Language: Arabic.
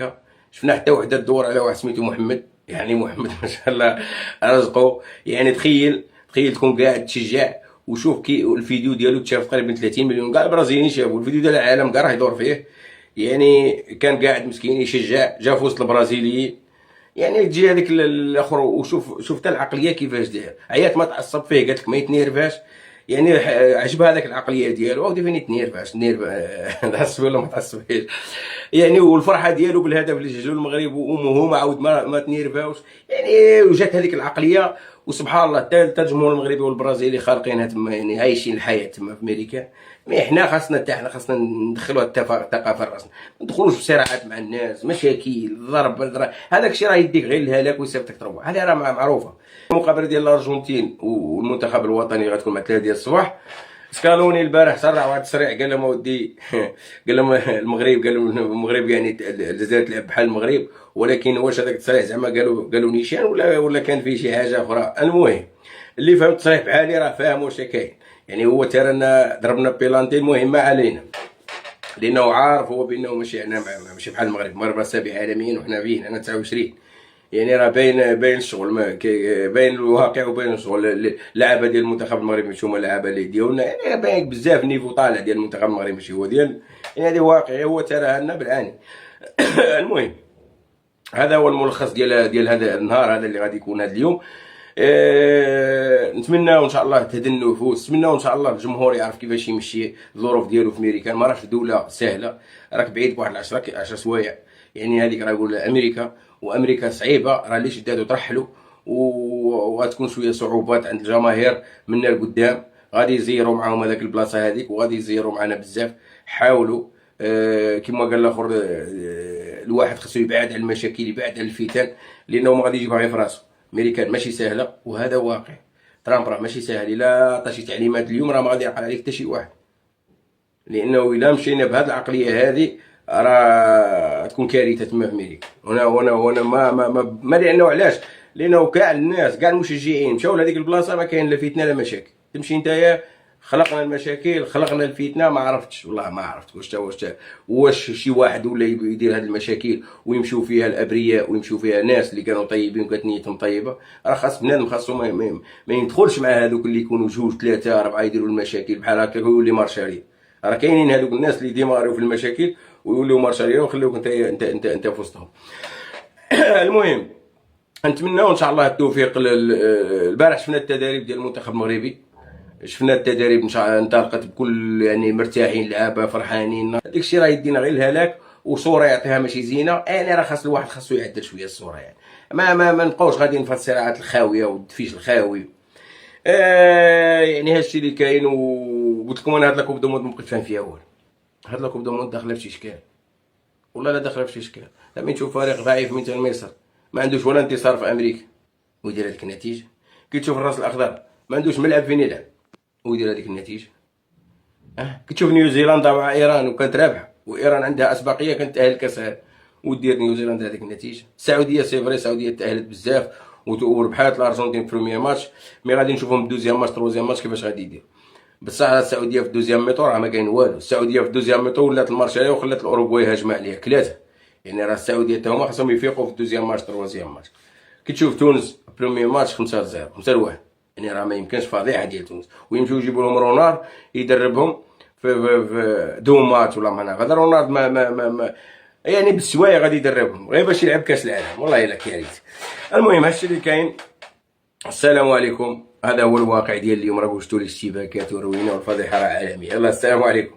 امريكا. شفنا حتى وحده تدور على واحد سميتو محمد، يعني محمد ما شاء الله رزقو. يعني تخيل تكون قاعد تشجع وشوف كي الفيديو ديالو تشاف تقريبا 30 مليون، كاع البرازيليين شافوا الفيديو ديال العالم، كاع راه يدور فيه. يعني كان قاعد مسكين يشجع، جا في وسط البرازيليين. يعني تجي هذيك الاخر وشوف حتى العقليه كيفاش داير، عيات ما تعصب فيه، قالت لك ما يتنيرفاش. يعني عجبها هذاك العقليه ديالو، ودي فين يتنيرفاش تعصب ولا ما تعصبش. يعني والفرحه ديالو بالهدف اللي سجلوا المغرب، وامه ما عاود ما تنيرفاوش. يعني وجات هذيك العقليه، وسبحان الله حتى الجمهور المغربي والبرازيلي خالقينها تما، يعني عايشين الحياه تما في امريكا. مي حنا خاصنا ندخلوا الثقافه راسنا، ما ندخلوش في صراعات مع الناس، مشاكل، ضرب. هذاك الشيء راه يديك غير الهلاك ويصيفطك تروح، هذه راه معروفه. المقابله ديال الارجنتين والمنتخب الوطني غتكون مع 3 ديال الصباح. سكالوني البارح سرع واحد التسريع، قال لهم اودي قال لهم المغرب يعني الجزائر تلعب بحال المغرب، ولكن واش هذاك التسريع زعما قالوا نيشان ولا كان فيه شي حاجه اخرى. المهم اللي فهم التصريح بحالي راه فاهم واش كاين. يعني هو ترانا ضربنا بيلانتي، المهم ما علينا، لانه عارف هو بانه ماشي ماشي بحال المغرب سابع عالميا وحنا فيه هنا 29. يعني راه باين الشغل، باين الواقع وباين الشغل. اللعابه ديال المنتخب المغربي ماشي هما اللعابه اللي ديالنا، يعني باين بزاف النيفو طالع ديال المنتخب المغربي ماشي هو ديال، يعني هذا واقعي، هو تراها لنا بالعاني. المهم هذا هو الملخص ديال هذا النهار هذا اللي غادي يكون هذا اليوم. نتمنى ان شاء الله تهدى النفوس، نتمنى ان شاء الله الجمهور يعرف كيفاش يمشي الظروف ديالو في امريكا. ما راهش دوله سهله، راك بعيد بواحد 10 سوايع. يعني هذيك راه يقول امريكا، وامريكا صعيبه، راه اللي شدادو ترحلوا، وغتكون شويه صعوبات عند الجماهير منا لقدام. غادي يزيروا معاهم هذاك البلاصه هذيك، وغادي يزيروا معنا بزاف. حاولوا كما قال الاخر، الواحد خصو يبعد على المشاكل، يبعد على الفتن، لانه ما غادي يجيبها غير في راسو. امريكان ماشي سهله، وهذا واقع. ترامب راه ماشي ساهل، الا عطى تعليمات اليوم راه ما غادي يعقل عليك حتى شي واحد، لانه الا مشينا بهذه العقليه هذه راه تكون كارثه تما في امريكا. هنا ما لانه علاش؟ لانه كاع الناس، كاع المشجعين مشاو لهذيك البلاصه، ما كاين لا فتنه لا مشاكل. تمشي نتايا، خلقنا المشاكل، خلقنا الفتنه، ما عرفتش والله، ما عرفت واش شي واحد ولا يدير هذه المشاكل ويمشوا فيها الابرياء، ويمشوا فيها ناس اللي كانوا طيبين وكانت نيتهم طيبه. راه خاص بنادم، خاصو ما يدخلش مع هذوك اللي يكونوا 2 3 4 يديروا المشاكل بحال هكا ويولي مارشالي. راه كاينين هذوك الناس اللي ديماريو في المشاكل ويوليو مارشاليه ويخليوك انت في وسطهم. المهم نتمنوا ان شاء الله التوفيق. البارح شفنا التدريب ديال المنتخب المغربي، شفنا التدريب ان شاء الله انطلقت بكل، يعني مرتاحين، لعابه فرحانين. هذاك الشيء راه يدينا غير الهلاك، وصوره يعطيها ماشي زينه. يعني راه خاص الواحد خاصو يعدل شويه الصوره، يعني ما نبقاوش غاديين في الصراعات الخاويه والدفيش الخاوي. يعني هادشي اللي كاين. وقلت لكم انا هاد لاكوب دو موند ما بقيتش فاهم فيها والو. هاد لاكوب دو موند داخله في شي اشكال، والله لا داخله في شي اشكال. لما نشوف فريق ضعيف مثل مصر ما عندوش ولا انتصار في امريكا ويدير هذيك النتيجه، كي تشوف الراس الاخضر ما عندوش ملعب فين يلعب ويدير هذيك النتيجه. كتشوف نيوزيلندا مع ايران وكانت رابحه، وايران عندها اسبقيه كانت تاهل كاس العالم، ودير نيوزيلندا هذيك النتيجه. السعوديه سي فري، السعوديه تاهلت بزاف وربحات الارجنتين في بروميير ماتش، مي غادي نشوفهم دوزيام ماتش تروزيام ماتش كيفاش غادي يدير. بصح السعوديه في دوزيام ميطور راه ما كاين والو. السعوديه في دوزيام ميطور ولات المارشاليه وخلات الاوروغواي هاجمه عليها كلاتها. يعني راه السعوديه حتى هما خاصهم يفيقوا في دوزيام ماتش تروزيام ماتش. كي تشوف تونس بروميير ماتش 5-0 5-1، يعني راه ما يمكنش، فضيحه ديال تونس. ويمشيو يجيبوا لهم رونار يدربهم في 2 ماتش ولا معنا. هذا رونالد ما يعني بالسوايع غادي يدربهم غير باش يلعب كاس العالم، والله الا كارثه. المهم هادشي اللي كاين. السلام عليكم. هذا هو الواقع ديال اليوم. راه شفتوا الاشتباكات والروينه والفضيحه راه عالميه. يلا السلام عليكم.